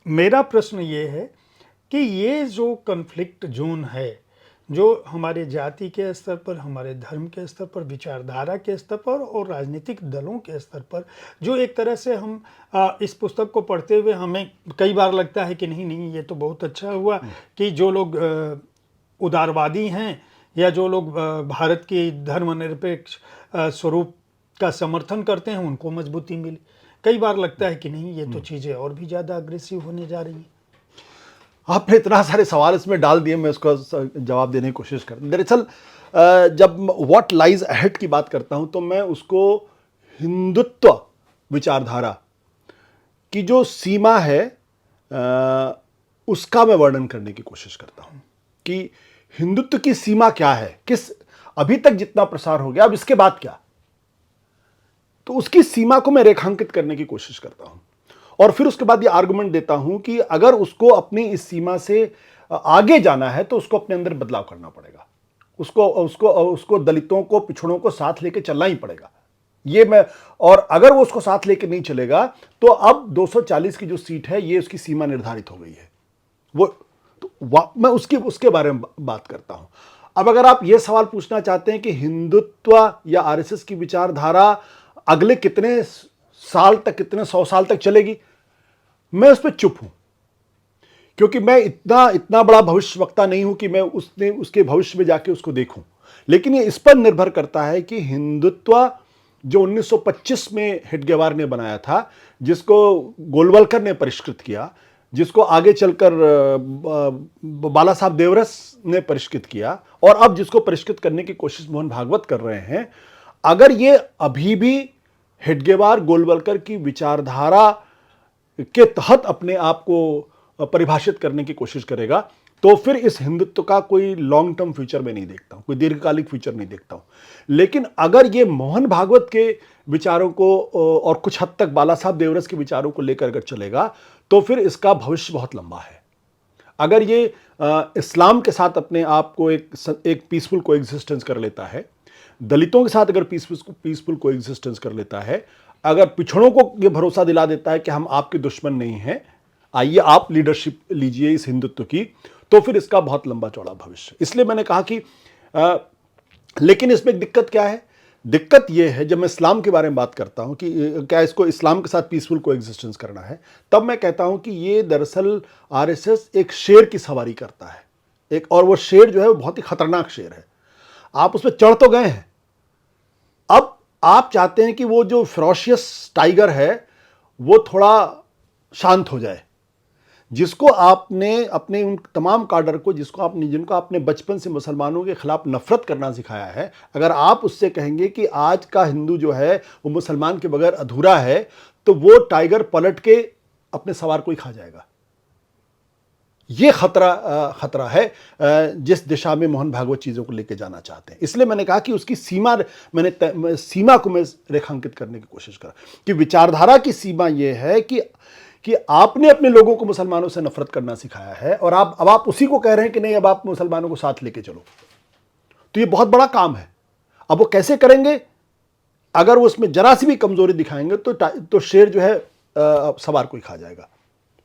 मेरा प्रश्न ये है कि ये जो कन्फ्लिक्ट जोन है, जो हमारे जाति के स्तर पर, हमारे धर्म के स्तर पर, विचारधारा के स्तर पर और राजनीतिक दलों के स्तर पर, जो एक तरह से हम इस पुस्तक को पढ़ते हुए हमें कई बार लगता है कि नहीं नहीं, ये तो बहुत अच्छा हुआ कि जो लोग उदारवादी हैं या जो लोग भारत की धर्मनिरपेक्ष स्वरूप का समर्थन करते हैं, उनको मजबूती मिली। कई बार लगता है कि नहीं, ये तो चीज़ें और भी ज़्यादा अग्रेसिव होने जा रही हैं। आपने इतना सारे सवाल इसमें डाल दिए, मैं उसका जवाब देने की कोशिश कर। दरअसल जब व्हाट लाइज अहेड की बात करता हूं तो मैं उसको हिंदुत्व विचारधारा की जो सीमा है उसका मैं वर्णन करने की कोशिश करता हूं कि हिंदुत्व की सीमा क्या है, किस अभी तक जितना प्रसार हो गया, अब इसके बाद क्या, तो उसकी सीमा को मैं रेखांकित करने की कोशिश करता हूं और फिर उसके बाद ये आर्गुमेंट देता हूं कि अगर उसको अपनी इस सीमा से आगे जाना है तो उसको अपने अंदर बदलाव करना पड़ेगा, उसको दलितों को, पिछड़ों को साथ लेके चलना ही पड़ेगा। ये मैं, और अगर वो उसको साथ लेके नहीं चलेगा तो अब 240 की जो सीट है ये उसकी सीमा निर्धारित हो गई है। वो तो मैं उसके बारे में बात करता हूं। अब अगर आप ये सवाल पूछना चाहते हैं कि हिंदुत्व या आरएसएस की विचारधारा अगले कितने साल तक, कितने 100 साल तक चलेगी, मैं उस पर चुप हूं, क्योंकि मैं इतना बड़ा भविष्यवक्ता नहीं हूं कि मैं उसके भविष्य में जाके उसको देखूं। लेकिन ये इस पर निर्भर करता है कि हिंदुत्व जो 1925 में हेडगेवार ने बनाया था, जिसको गोलवलकर ने परिष्कृत किया, जिसको आगे चलकर बाला साहब देवरस ने परिष्कृत किया और अब जिसको परिष्कृत करने की कोशिश मोहन भागवत कर रहे हैं, अगर ये अभी भी हेडगेवार गोलवलकर की विचारधारा के तहत अपने आप को परिभाषित करने की कोशिश करेगा तो फिर इस हिंदुत्व का कोई लॉन्ग टर्म फ्यूचर में नहीं देखता हूं, कोई दीर्घकालिक फ्यूचर नहीं देखता हूं। लेकिन अगर ये मोहन भागवत के विचारों को और कुछ हद तक बाला साहब देवरस के विचारों को लेकर अगर चलेगा तो फिर इसका भविष्य बहुत लंबा है। अगर ये इस्लाम के साथ अपने आप को एक पीसफुल को एग्जिस्टेंस कर लेता है, दलितों के साथ अगर पीसफुल को एग्जिस्टेंस कर लेता है, अगर पिछड़ों को यह भरोसा दिला देता है कि हम आपके दुश्मन नहीं हैं, आइए आप लीडरशिप लीजिए इस हिंदुत्व की, तो फिर इसका बहुत लंबा चौड़ा भविष्य। इसलिए मैंने कहा कि लेकिन इसमें दिक्कत क्या है? दिक्कत यह है, जब मैं इस्लाम के बारे में बात करता हूं कि क्या इसको इस्लाम के साथ पीसफुल को एग्जिस्टेंस करना है, तब मैं कहता हूं कि ये दरअसल आरएसएस एक शेर की सवारी करता है, और वो शेर जो है वो बहुत ही खतरनाक शेर है। आप उसमें चढ़ तो गए हैं, अब आप चाहते हैं कि वो जो फेरोशियस टाइगर है वो थोड़ा शांत हो जाए, जिसको आपने अपने उन तमाम काडर को, जिनको आपने बचपन से मुसलमानों के खिलाफ नफरत करना सिखाया है, अगर आप उससे कहेंगे कि आज का हिंदू जो है वो मुसलमान के बगैर अधूरा है, तो वो टाइगर पलट के अपने सवार को ही खा जाएगा। ये खतरा है जिस दिशा में मोहन भागवत चीज़ों को लेकर जाना चाहते हैं। इसलिए मैंने कहा कि उसकी सीमा को मैं रेखांकित करने की कोशिश करा कि विचारधारा की सीमा यह है कि आपने अपने लोगों को मुसलमानों से नफरत करना सिखाया है और अब आप उसी को कह रहे हैं कि नहीं, अब आप मुसलमानों को साथ लेके चलो। तो ये बहुत बड़ा काम है। अब वो कैसे करेंगे? अगर वो उसमें जरा सी भी कमजोरी दिखाएंगे तो शेर जो है सवार को ही खा जाएगा,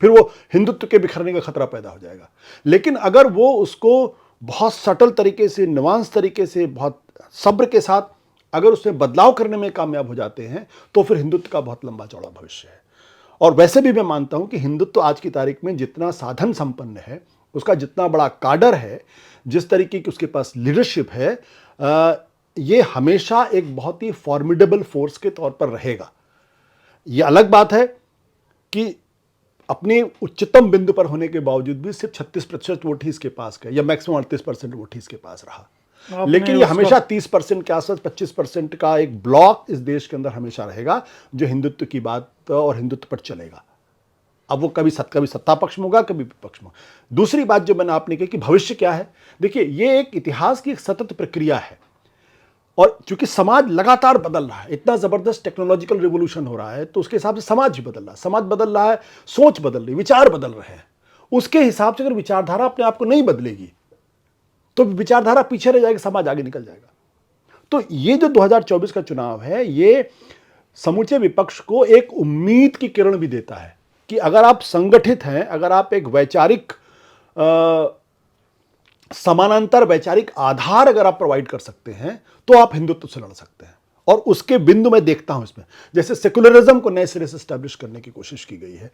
फिर वो हिंदुत्व के बिखरने का खतरा पैदा हो जाएगा। लेकिन अगर वो उसको बहुत सटल तरीके से, नुआंस तरीके से, बहुत सब्र के साथ अगर उसमें बदलाव करने में कामयाब हो जाते हैं तो फिर हिंदुत्व का बहुत लंबा चौड़ा भविष्य है। और वैसे भी मैं मानता हूं कि हिंदुत्व आज की तारीख में जितना साधन संपन्न है, उसका जितना बड़ा काडर है, जिस तरीके की उसके पास लीडरशिप है, ये हमेशा एक बहुत ही फॉर्मिडेबल फोर्स के तौर पर रहेगा। ये अलग बात है कि अपने उच्चतम बिंदु पर होने के बावजूद भी सिर्फ 36% वोट ही इसके पास गए, या मैक्सिमम 38% वोट ही इसके पास रहा। लेकिन ये हमेशा 30% के आसपास, 25% का एक ब्लॉक इस देश के अंदर हमेशा रहेगा जो हिंदुत्व की बात और हिंदुत्व पर चलेगा। अब वो कभी सत्ता पक्ष में होगा, कभी विपक्ष में। दूसरी बात जो मैंने आपने कही कि भविष्य क्या है, देखिए ये एक इतिहास की एक सतत प्रक्रिया है और चूंकि समाज लगातार बदल रहा है, इतना जबरदस्त टेक्नोलॉजिकल रिवोल्यूशन हो रहा है, तो उसके हिसाब से समाज भी बदल रहा है, समाज बदल रहा है, सोच बदल रही, विचार बदल रहे हैं। उसके हिसाब से अगर विचारधारा अपने आप को नहीं बदलेगी तो विचारधारा पीछे रह जाएगी, समाज आगे निकल जाएगा। तो ये जो 2024 का चुनाव है, ये समूचे विपक्ष को एक उम्मीद की किरण भी देता है कि अगर आप संगठित हैं, अगर आप एक वैचारिक समानांतर वैचारिक आधार अगर आप प्रोवाइड कर सकते हैं तो आप हिंदुत्व से लड़ सकते हैं। और उसके बिंदु मैं देखता हूं इसमें, जैसे सेकुलरिज्म को नए सिरे से स्टैब्लिश करने की कोशिश की गई है,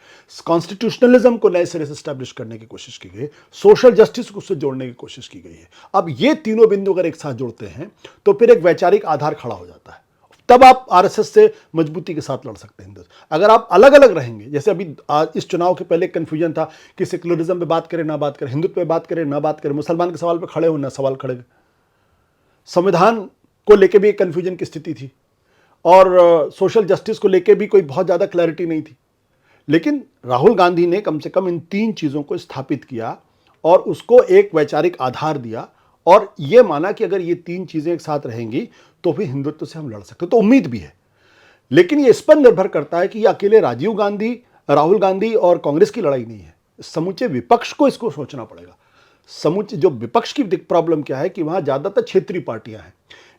कॉन्स्टिट्यूशनलिज्म को नए सिरे से स्टैब्लिश करने की कोशिश की गई है, सोशल जस्टिस को उससे जोड़ने की कोशिश की गई है। अब ये तीनों बिंदु अगर एक साथ जोड़ते हैं तो फिर एक वैचारिक आधार खड़ा हो जाता है, तब आप आरएसएस से मजबूती के साथ लड़ सकते हैं हिंदुत्व। अगर आप अलग अलग रहेंगे, जैसे अभी इस चुनाव के पहले कंफ्यूजन था कि सेकुलरिज्म पे बात करें ना बात करें, हिंदुत्व पे बात करें ना बात करें, मुसलमान के सवाल पे खड़े हो ना सवाल खड़े, संविधान को लेके भी एक कंफ्यूजन की स्थिति थी और सोशल जस्टिस को लेके भी कोई बहुत ज़्यादा क्लैरिटी नहीं थी। लेकिन राहुल गांधी ने कम से कम इन तीन चीज़ों को स्थापित किया और उसको एक वैचारिक आधार दिया और ये माना कि अगर ये तीन चीज़ें एक साथ रहेंगी तो भी हिंदुत्व से हम लड़ सकते हैं। तो उम्मीद भी है, लेकिन ये इस पर निर्भर करता है कि ये अकेले राजीव गांधी, राहुल गांधी और कांग्रेस की लड़ाई नहीं है, समूचे विपक्ष को इसको सोचना पड़ेगा। समूचे जो विपक्ष की प्रॉब्लम क्या है कि वहां ज्यादातर क्षेत्रीय पार्टियां हैं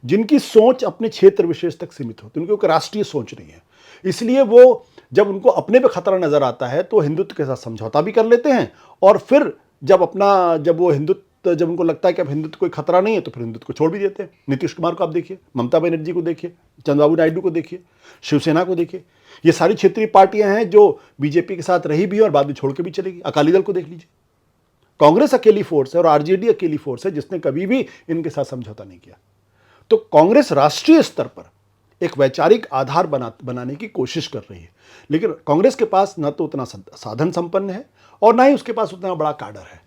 जिनकी सोच अपने क्षेत्र विशेष तक सीमित होती है, उनकी कोई राष्ट्रीय सोच नहीं है। इसलिए वो जब उनको अपने पे खतरा नजर आता है तो हिंदुत्व के साथ समझौता भी कर लेते हैं और फिर जब उनको लगता है कि अब हिंदुत्व कोई खतरा नहीं है तो फिर हिंदुत्व को छोड़ भी देते हैं। नीतीश कुमार को आप देखिए, ममता बनर्जी को देखिए, चंद्रबाबू नायडू को देखिए, शिवसेना को देखिए, ये सारी क्षेत्रीय पार्टियां हैं जो बीजेपी के साथ रही भी और बाद में छोड़ के भी चलेगी। अकाली दल को देख लीजिए, कांग्रेस अकेली फोर्स है और आरजेडी अकेली फोर्स है जिसने कभी भी इनके साथ समझौता नहीं किया। तो कांग्रेस राष्ट्रीय स्तर पर एक वैचारिक आधार बनाने की कोशिश कर रही है, लेकिन कांग्रेस के पास न तो उतना साधन संपन्न है और ना ही उसके पास उतना बड़ा काडर है।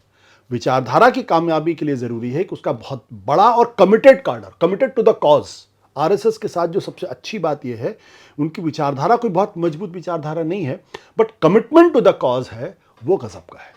विचारधारा की कामयाबी के लिए जरूरी है कि उसका बहुत बड़ा और committed cadre, committed to the cause. RSS के साथ जो सबसे अच्छी बात यह है, उनकी विचारधारा कोई बहुत मजबूत विचारधारा नहीं है, but commitment to the cause है, वो गजब का है।